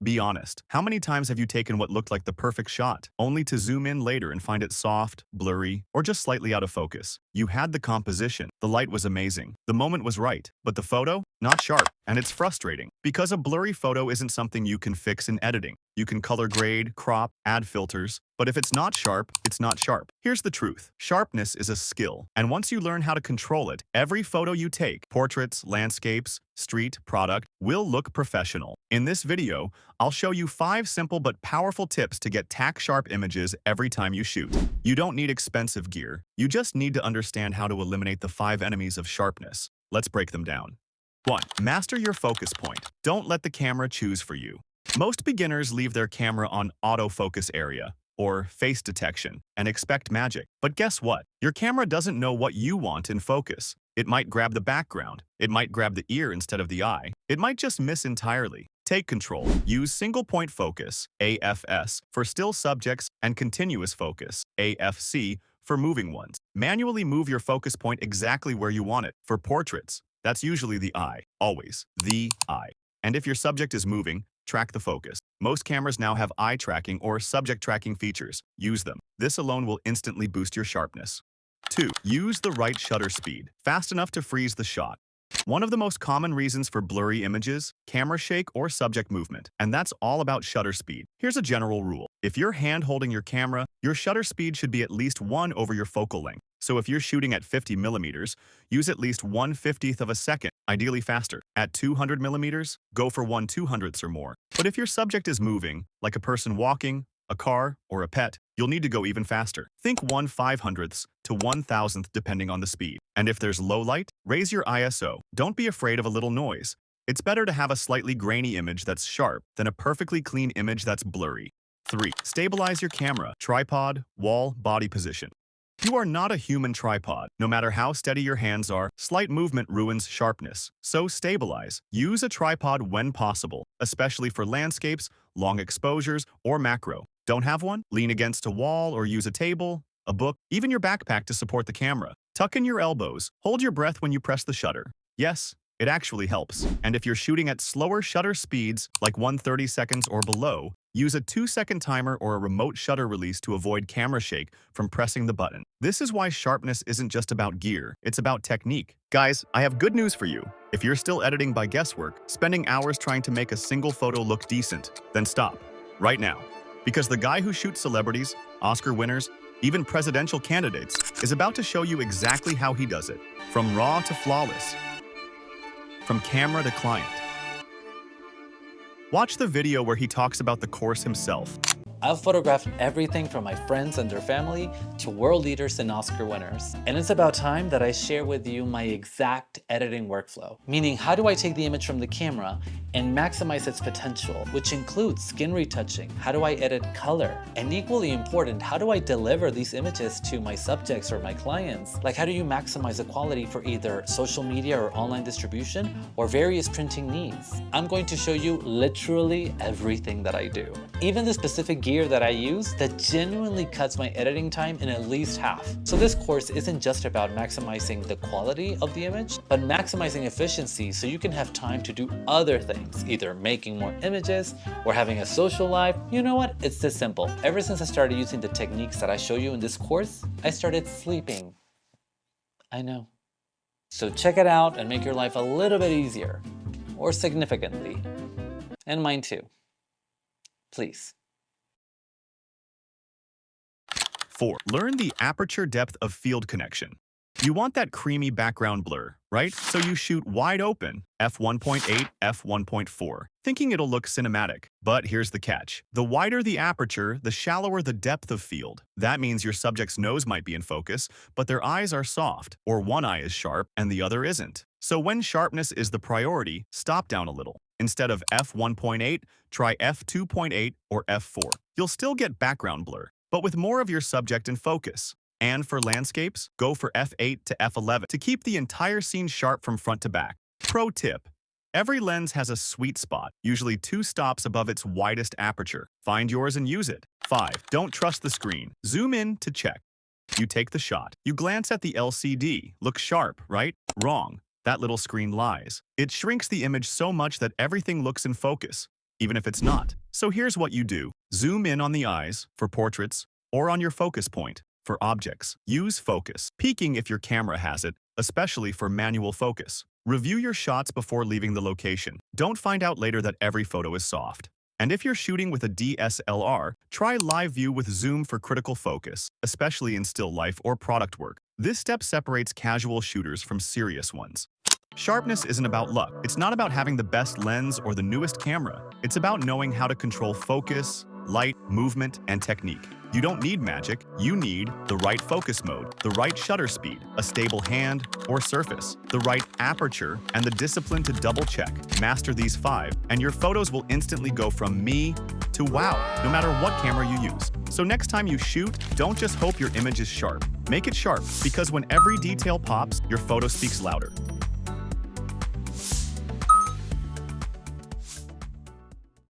Be honest. How many times have you taken what looked like the perfect shot, only to zoom in later and find it soft, blurry, or just slightly out of focus? You had the composition, the light was amazing, the moment was right, but the photo? Not sharp. And it's frustrating, because a blurry photo isn't something you can fix in editing. You can color grade, crop, add filters, but if it's not sharp, it's not sharp. Here's the truth. Sharpness is a skill, and once you learn how to control it, every photo you take, portraits, landscapes, street, product, will look professional. In this video, I'll show you 5 simple but powerful tips to get tack-sharp images every time you shoot. You don't need expensive gear. You just need to understand how to eliminate the 5 enemies of sharpness. Let's break them down. 1. Master your focus point. Don't let the camera choose for you. Most beginners leave their camera on autofocus area, or face detection, and expect magic. But guess what? Your camera doesn't know what you want in focus. It might grab the background. It might grab the ear instead of the eye. It might just miss entirely. Take control. Use single-point focus, AFS, for still subjects and continuous focus, AFC, for moving ones. Manually move your focus point exactly where you want it. For portraits, that's usually the eye, always the eye. And if your subject is moving, track the focus. Most cameras now have eye tracking or subject tracking features. Use them. This alone will instantly boost your sharpness. 2. Use the right shutter speed, fast enough to freeze the shot. One of the most common reasons for blurry images, camera shake or subject movement, and that's all about shutter speed. Here's a general rule. If you're hand holding your camera, your shutter speed should be at least 1 over your focal length. So if you're shooting at 50 millimeters, use at least 1/50th of a second, ideally faster. At 200 millimeters, go for 1/200th or more. But if your subject is moving, like a person walking, a car, or a pet, you'll need to go even faster. Think 1/500th to 1,000th depending on the speed. And if there's low light, raise your ISO. Don't be afraid of a little noise. It's better to have a slightly grainy image that's sharp than a perfectly clean image that's blurry. 3. Stabilize your camera. Tripod, wall, body position. You are not a human tripod. No matter how steady your hands are, slight movement ruins sharpness. So stabilize. Use a tripod when possible, especially for landscapes, long exposures, or macro. Don't have one? Lean against a wall or use a table, a book, even your backpack to support the camera. Tuck in your elbows. Hold your breath when you press the shutter. Yes, it actually helps. And if you're shooting at slower shutter speeds, like 1/30 seconds or below, use a 2-second timer or a remote shutter release to avoid camera shake from pressing the button. This is why sharpness isn't just about gear, it's about technique. Guys, I have good news for you. If you're still editing by guesswork, spending hours trying to make a single photo look decent, then stop. Right now. Because the guy who shoots celebrities, Oscar winners, even presidential candidates, is about to show you exactly how he does it. From raw to flawless. From camera to client. Watch the video where he talks about the course himself. I've photographed everything from my friends and their family to world leaders and Oscar winners. And it's about time that I share with you my exact editing workflow. Meaning, how do I take the image from the camera and maximize its potential, which includes skin retouching? How do I edit color? And equally important, how do I deliver these images to my subjects or my clients? Like, how do you maximize the quality for either social media or online distribution or various printing needs? I'm going to show you literally everything that I do. Even the specific gear that I use that genuinely cuts my editing time in at least half. So this course isn't just about maximizing the quality of the image, but maximizing efficiency so you can have time to do other things, either making more images or having a social life. You know what? It's this simple. Ever since I started using the techniques that I show you in this course, I started sleeping. I know. So check it out and make your life a little bit easier, or significantly, and mine too. Please. 4. Learn the aperture depth of field connection. You want that creamy background blur, right? So you shoot wide open, f1.8, f1.4, thinking it'll look cinematic. But here's the catch. The wider the aperture, the shallower the depth of field. That means your subject's nose might be in focus, but their eyes are soft, or one eye is sharp and the other isn't. So when sharpness is the priority, stop down a little. Instead of f1.8, try f2.8 or f4. You'll still get background blur, but with more of your subject in focus. And for landscapes, go for f8 to f11 to keep the entire scene sharp from front to back. Pro tip. Every lens has a sweet spot, usually 2 stops above its widest aperture. Find yours and use it. 5. Don't trust the screen. Zoom in to check. You take the shot. You glance at the LCD. Looks sharp, right? Wrong. That little screen lies. It shrinks the image so much that everything looks in focus. even if it's not. So here's what you do. Zoom in on the eyes for portraits or on your focus point for objects. Use focus, peaking if your camera has it, especially for manual focus. Review your shots before leaving the location. Don't find out later that every photo is soft. And if you're shooting with a DSLR, try live view with zoom for critical focus, especially in still life or product work. This step separates casual shooters from serious ones. Sharpness isn't about luck. It's not about having the best lens or the newest camera. It's about knowing how to control focus, light, movement, and technique. You don't need magic. You need the right focus mode, the right shutter speed, a stable hand or surface, the right aperture, and the discipline to double-check. Master these 5, and your photos will instantly go from me to wow, no matter what camera you use. So next time you shoot, don't just hope your image is sharp. Make it sharp, because when every detail pops, your photo speaks louder.